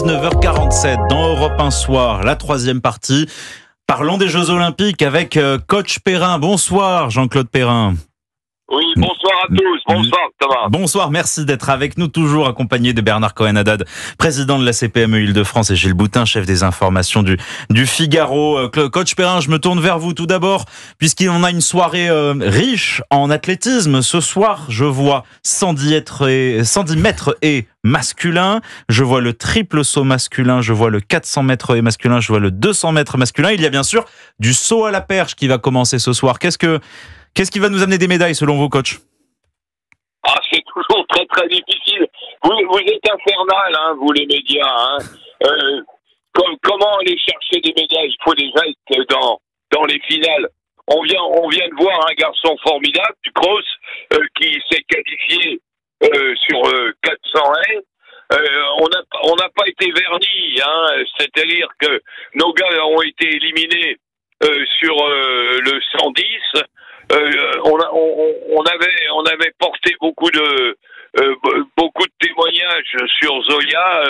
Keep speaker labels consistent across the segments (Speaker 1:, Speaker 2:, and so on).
Speaker 1: 19h47 dans Europe 1 Soir, la troisième partie. Parlons des Jeux Olympiques avec coach Perrin. Bonsoir Jean-Claude Perrin.
Speaker 2: Oui, bonsoir à tous. Bonsoir Thomas.
Speaker 1: Bonsoir, merci d'être avec nous, toujours accompagné de Bernard Cohen-Haddad, président de la CPME Île-de-France, et Gilles Boutin, chef des informations du Figaro. Coach Perrin, je me tourne vers vous tout d'abord, puisqu'on a une soirée riche en athlétisme. Ce soir, je vois 110 mètres et masculin, je vois le triple saut masculin, je vois le 400 mètres et masculin, je vois le 200 mètres masculin. Il y a bien sûr du saut à la perche qui va commencer ce soir. Qu'est-ce qui va nous amener des médailles selon vous, coach?
Speaker 2: C'est toujours très très difficile. Vous êtes infernal, hein, vous les médias. Hein. Comment aller chercher des médailles? Il faut déjà être dans les finales. On vient de voir un garçon formidable du cross qui s'est qualifié sur 400 haies. On n'a pas été vernis, hein, c'est-à-dire que nos gars ont été éliminés sur le 110. On avait porté beaucoup de témoignages sur Zoya.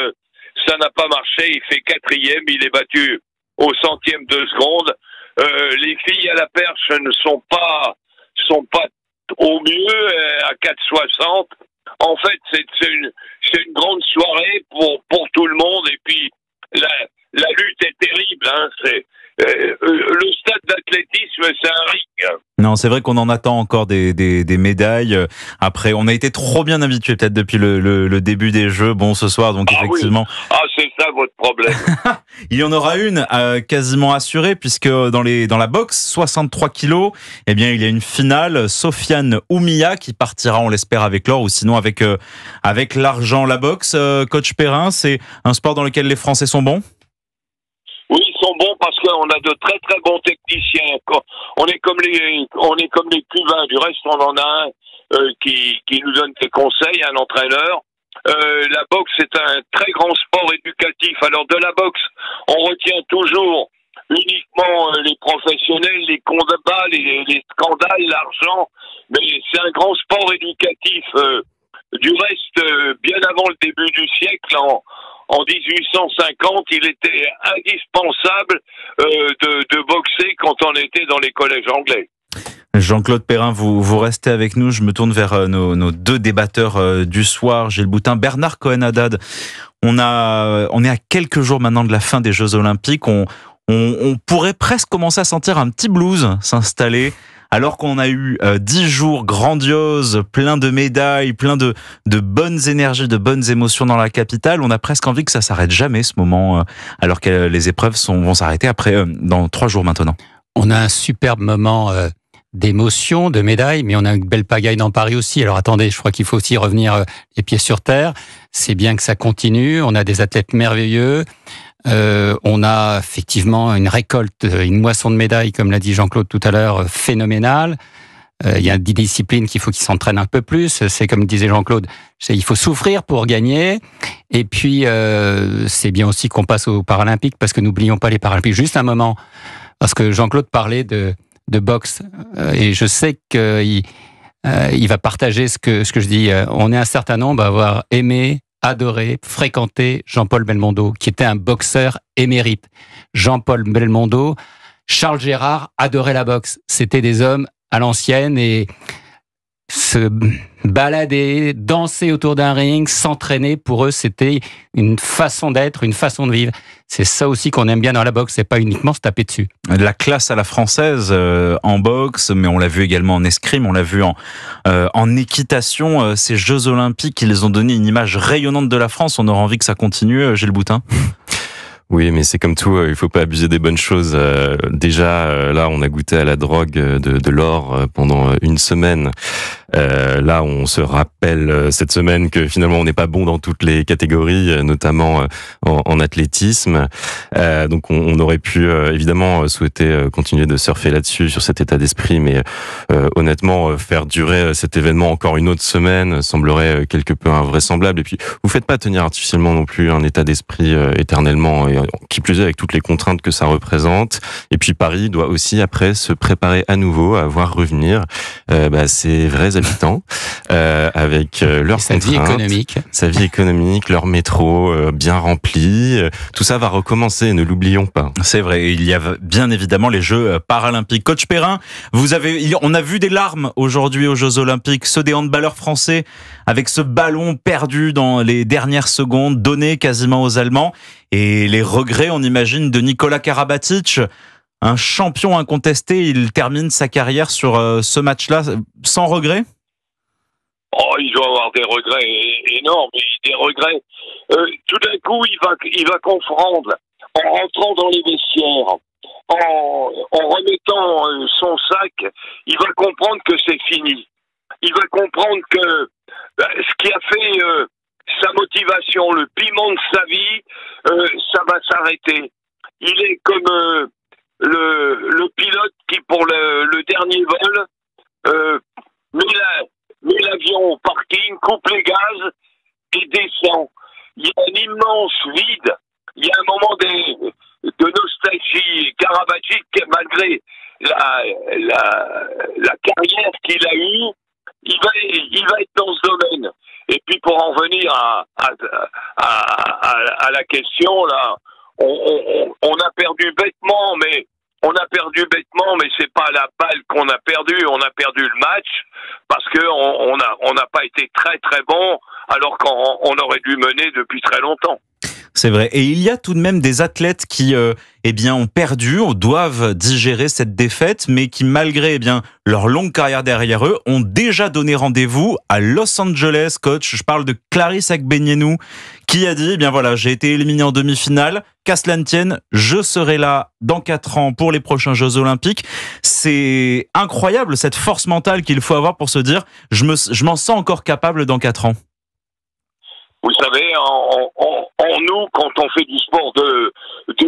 Speaker 2: Ça n'a pas marché. Il fait 4e. Il est battu au centième de seconde. Les filles à la perche ne sont pas au mieux à 4,60. En fait, c'est une grande soirée pour tout le monde. Et puis la lutte est terrible. Hein. Le stade d'athlétisme, c'est un ring.
Speaker 1: Non, c'est vrai qu'on en attend encore des médailles. Après, on a été trop bien habitués peut-être depuis le début des Jeux. Bon, ce soir, donc effectivement.
Speaker 2: Oui. C'est ça votre problème.
Speaker 1: Il y en aura une quasiment assurée, puisque dans la boxe 63 kilos, eh bien, il y a une finale. Sofiane Oumia qui partira, on l'espère, avec l'or, ou sinon avec l'argent. La boxe, coach Perrin, c'est un sport dans lequel les Français sont bons?
Speaker 2: Oui, ils sont bons parce qu'on a de très très bons techniciens. On est comme les Cubains. Du reste, on en a un qui nous donne des conseils, un entraîneur. La boxe est un très grand sport éducatif. Alors de la boxe, on retient toujours uniquement les professionnels, les combats, les scandales, l'argent. Mais c'est un grand sport éducatif. Du reste, bien avant le début du siècle, en 1850, il était indispensable de boxer quand on était dans les collèges anglais.
Speaker 1: Jean-Claude Perrin, vous restez avec nous. Je me tourne vers nos deux débatteurs du soir, Gilles Boutin, Bernard Cohen-Haddad. On est à quelques jours maintenant de la fin des Jeux Olympiques. On pourrait presque commencer à sentir un petit blues s'installer. Alors qu'on a eu 10 jours grandioses, plein de médailles, plein de bonnes énergies, de bonnes émotions dans la capitale, on a presque envie que ça s'arrête jamais ce moment, alors que les épreuves vont s'arrêter dans 3 jours maintenant.
Speaker 3: On a un superbe moment d'émotion, de médailles, mais on a une belle pagaille dans Paris aussi. Alors attendez, je crois qu'il faut aussi revenir les pieds sur terre. C'est bien que ça continue, on a des athlètes merveilleux. On a effectivement une récolte, une moisson de médailles, comme l'a dit Jean-Claude tout à l'heure, phénoménale. Il y a des disciplines qu'il faut qu'ils s'entraînent un peu plus. C'est comme disait Jean-Claude, il faut souffrir pour gagner. Et puis, c'est bien aussi qu'on passe aux Paralympiques, parce que n'oublions pas les Paralympiques. Juste un moment, parce que Jean-Claude parlait de boxe, et je sais qu'il va partager ce que je dis. On est un certain nombre à avoir aimé, adoré, fréquenté Jean-Paul Belmondo, qui était un boxeur émérite. Jean-Paul Belmondo, Charles Gérard adorait la boxe. C'était des hommes à l'ancienne, et se balader, danser autour d'un ring, s'entraîner, pour eux, c'était une façon d'être, une façon de vivre. C'est ça aussi qu'on aime bien dans la boxe, c'est pas uniquement se taper dessus.
Speaker 1: La classe à la française en boxe, mais on l'a vu également en escrime, on l'a vu en équitation. Ces Jeux Olympiques, ils ont donné une image rayonnante de la France. On aura envie que ça continue, Gilles Boutin.
Speaker 4: Oui, mais c'est comme tout, il faut pas abuser des bonnes choses. Déjà, là, on a goûté à la drogue de l'or pendant une semaine. Là, on se rappelle cette semaine que finalement, on n'est pas bon dans toutes les catégories, notamment en athlétisme. Donc, on aurait pu évidemment souhaiter continuer de surfer là-dessus, sur cet état d'esprit, mais honnêtement, faire durer cet événement encore une autre semaine semblerait quelque peu invraisemblable. Et puis, vous faites pas tenir artificiellement non plus un état d'esprit éternellement, et qui plus est avec toutes les contraintes que ça représente. Et puis, Paris doit aussi après se préparer à nouveau à voir revenir ces vrais habitants, avec leurs
Speaker 3: sa vie
Speaker 4: économique, leur métro bien rempli. Tout ça va recommencer, ne l'oublions pas.
Speaker 1: C'est vrai, il y a bien évidemment les Jeux paralympiques. Coach Perrin, on a vu des larmes aujourd'hui aux Jeux olympiques, ceux des handballeurs français avec ce ballon perdu dans les dernières secondes, donné quasiment aux Allemands, et les regrets, on imagine, de Nikola Karabatic, un champion incontesté. Il termine sa carrière sur ce match-là sans regret.
Speaker 2: Oh, il doit avoir des regrets énormes, des regrets. Tout d'un coup, il va confondre, en rentrant dans les vestiaires, en remettant son sac, il va comprendre que c'est fini. Il va comprendre que ce qui a fait sa motivation, le piment de sa vie, ça va s'arrêter. Il est comme le pilote qui, pour le dernier vol, met l'avion au parking, coupe les gaz et descend. Il y a un immense vide. Il y a un moment de nostalgie. Karabatic, malgré la carrière qu'il a eue, il va être dans ce domaine. Et puis pour en venir à la question, là, on a perdu bêtement, mais c'est pas la balle qu'on a perdu. On a perdu le match parce que on n'a pas été très très bon, alors qu'on aurait dû mener depuis très longtemps.
Speaker 1: C'est vrai. Et il y a tout de même des athlètes qui ont perdu, doivent digérer cette défaite, mais qui, malgré leur longue carrière derrière eux, ont déjà donné rendez-vous à Los Angeles. Coach, je parle de Clarisse Agbenienou, qui a dit, j'ai été éliminé en demi-finale, qu'à cela ne tienne, je serai là dans 4 ans pour les prochains Jeux Olympiques. C'est incroyable, cette force mentale qu'il faut avoir pour se dire, je m'en sens encore capable dans 4 ans.
Speaker 2: Vous savez, en nous, quand on fait du sport de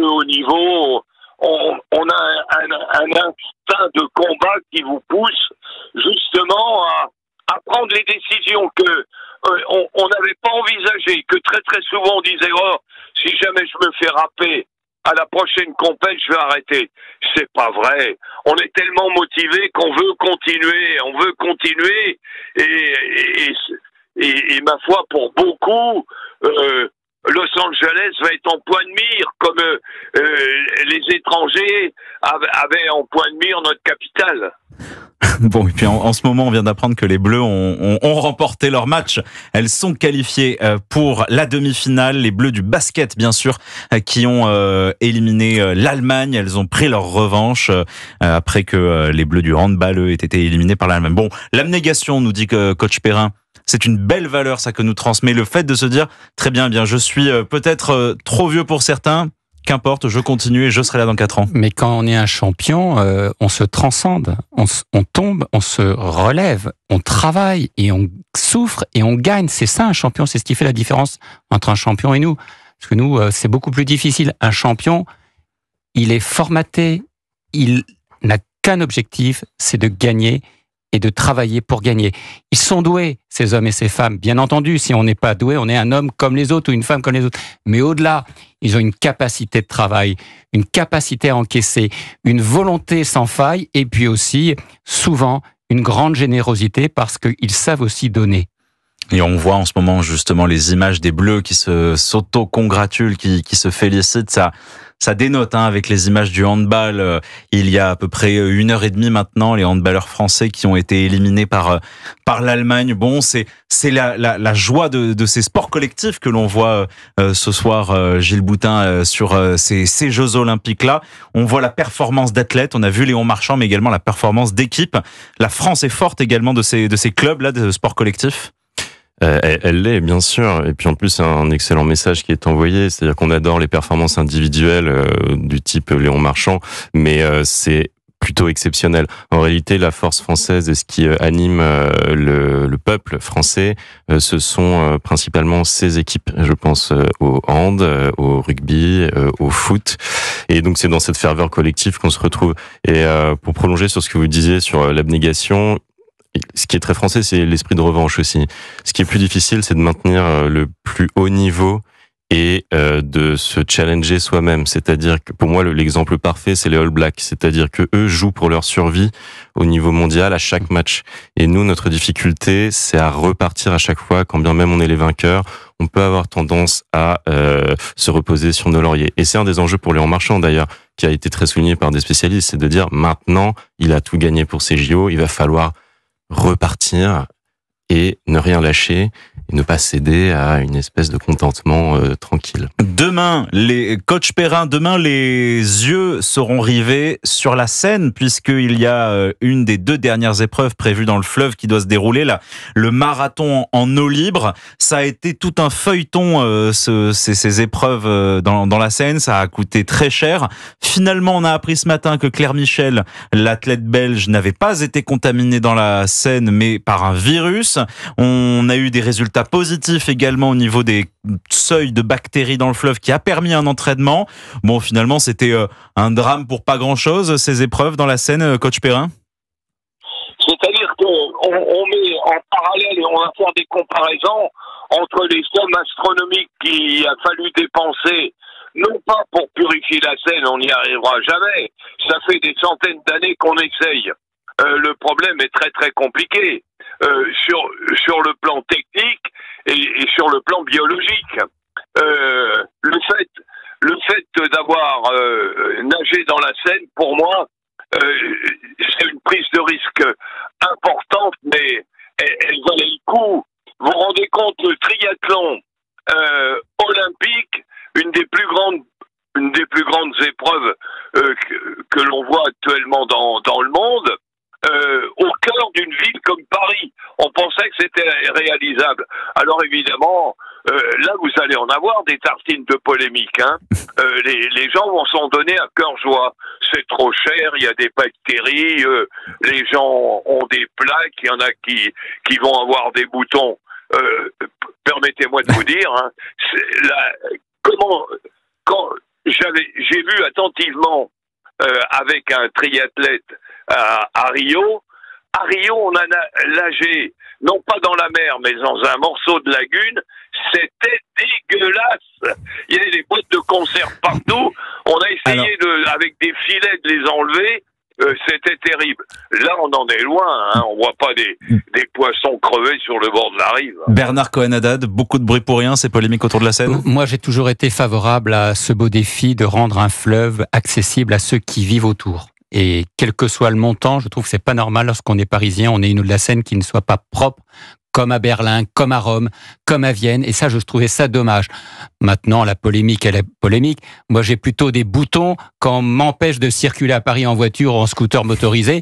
Speaker 2: haut niveau, on a un instinct de combat qui vous pousse justement à prendre les décisions que on n'avait pas envisagées, que très très souvent on disait si jamais je me fais râper à la prochaine compète, je vais arrêter. C'est pas vrai. On est tellement motivé qu'on veut continuer, et ma foi, pour beaucoup, Los Angeles va être en point de mire, comme les étrangers avaient en point de mire notre capitale.
Speaker 1: Bon, et puis en ce moment, on vient d'apprendre que les Bleus ont remporté leur match. Elles sont qualifiées pour la demi-finale. Les Bleus du basket, bien sûr, qui ont éliminé l'Allemagne. Elles ont pris leur revanche après que les Bleus du handball, eux, aient été éliminés par l'Allemagne. Bon, l'abnégation, nous dit Coach Perrin. C'est une belle valeur, ça, que nous transmet le fait de se dire, très bien, je suis peut-être trop vieux pour certains, qu'importe, je continue et je serai là dans 4 ans.
Speaker 3: Mais quand on est un champion, on se transcende, on tombe, on se relève, on travaille et on souffre et on gagne. C'est ça un champion, c'est ce qui fait la différence entre un champion et nous. Parce que nous, c'est beaucoup plus difficile. Un champion, il est formaté, il n'a qu'un objectif, c'est de gagner et de travailler pour gagner. Ils sont doués, ces hommes et ces femmes. Bien entendu, si on n'est pas doué, on est un homme comme les autres ou une femme comme les autres. Mais au-delà, ils ont une capacité de travail, une capacité à encaisser, une volonté sans faille et puis aussi, souvent, une grande générosité parce qu'ils savent aussi donner.
Speaker 1: Et on voit en ce moment justement les images des Bleus qui s'auto-congratulent, qui se félicitent. Ça dénote avec les images du handball. Il y a à peu près 1h30 maintenant, les handballeurs français qui ont été éliminés par l'Allemagne. Bon, c'est la joie de ces sports collectifs que l'on voit ce soir, Gilles Boutin, sur ces Jeux Olympiques-là. On voit la performance d'athlètes, on a vu Léon Marchand, mais également la performance d'équipe. La France est forte également de ces clubs-là, de sports collectifs.
Speaker 4: Elle l'est, bien sûr. Et puis en plus, c'est un excellent message qui est envoyé. C'est-à-dire qu'on adore les performances individuelles du type Léon Marchand, mais c'est plutôt exceptionnel. En réalité, la force française et ce qui anime le peuple français, ce sont principalement ces équipes. Je pense au hand, au rugby, au foot. Et donc, c'est dans cette ferveur collective qu'on se retrouve. Et pour prolonger sur ce que vous disiez sur l'abnégation, ce qui est très français, c'est l'esprit de revanche aussi. Ce qui est plus difficile, c'est de maintenir le plus haut niveau et de se challenger soi-même. C'est-à-dire que pour moi, l'exemple parfait, c'est les All Blacks. C'est-à-dire que eux jouent pour leur survie au niveau mondial à chaque match. Et nous, notre difficulté, c'est à repartir à chaque fois, quand bien même on est les vainqueurs. On peut avoir tendance à se reposer sur nos lauriers. Et c'est un des enjeux pour Léon Marchand, d'ailleurs, qui a été très souligné par des spécialistes, c'est de dire maintenant, il a tout gagné pour ses JO, il va falloir repartir et ne rien lâcher et ne pas céder à une espèce de contentement tranquille.
Speaker 1: Demain, coach Perrin, demain les yeux seront rivés sur la Seine puisqu'il y a une des 2 dernières épreuves prévues dans le fleuve qui doit se dérouler, là, le marathon en eau libre. Ça a été tout un feuilleton, ces épreuves dans la Seine. Ça a coûté très cher. Finalement, on a appris ce matin que Claire Michel, l'athlète belge, n'avait pas été contaminée dans la Seine, mais par un virus. On a eu des résultats positifs également au niveau des seuils de bactéries dans le fleuve qui a permis un entraînement. Bon, finalement, c'était un drame pour pas grand-chose, ces épreuves dans la Seine, coach Perrin.
Speaker 2: C'est-à-dire qu'on met en parallèle et on va faire des comparaisons entre les sommes astronomiques qu'il a fallu dépenser, non pas pour purifier la Seine, on n'y arrivera jamais. Ça fait des centaines d'années qu'on essaye. Le problème est très très compliqué sur le plan technique et sur le plan biologique. Le fait d'avoir nagé dans la Seine, pour moi, c'est une prise de risque importante, mais elle valait le coup. Vous vous rendez compte, le triathlon olympique, une des plus grandes épreuves que l'on voit actuellement dans le monde, au cœur d'une ville comme Paris. On pensait que c'était réalisable. Alors évidemment, là vous allez en avoir des tartines de polémique. Hein. Les gens vont s'en donner à cœur joie. C'est trop cher, il y a des bactéries, les gens ont des plaques, il y en a qui vont avoir des boutons. Permettez-moi de vous dire, hein, quand j'ai vu attentivement avec un triathlète à Rio. À Rio, on a nagé, non pas dans la mer, mais dans un morceau de lagune. C'était dégueulasse. Il y avait des boîtes de conserve partout. On a essayé avec des filets de les enlever. C'était terrible. Là, on en est loin. Hein. On voit pas des poissons crevés sur le bord de la rive.
Speaker 1: Bernard Cohen-Haddad, beaucoup de bruit pour rien, ces polémiques autour de la Seine.
Speaker 3: Moi, j'ai toujours été favorable à ce beau défi de rendre un fleuve accessible à ceux qui vivent autour. Et quel que soit le montant, je trouve que c'est pas normal lorsqu'on est parisien, on ait une eau de la Seine qui ne soit pas propre, comme à Berlin, comme à Rome, comme à Vienne. Et ça, je trouvais ça dommage. Maintenant, la polémique, elle est polémique. Moi, j'ai plutôt des boutons quand on m'empêche de circuler à Paris en voiture ou en scooter motorisé.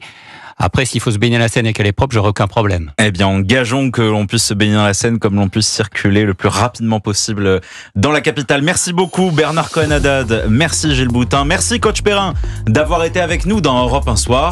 Speaker 3: Après, s'il faut se baigner dans la Seine et qu'elle est propre, j'aurai aucun problème.
Speaker 1: Eh bien, engageons que l'on puisse se baigner dans la Seine comme l'on puisse circuler le plus rapidement possible dans la capitale. Merci beaucoup Bernard Cohen-Haddad, merci Gilles Boutin, merci coach Perrin d'avoir été avec nous dans Europe 1 Soir.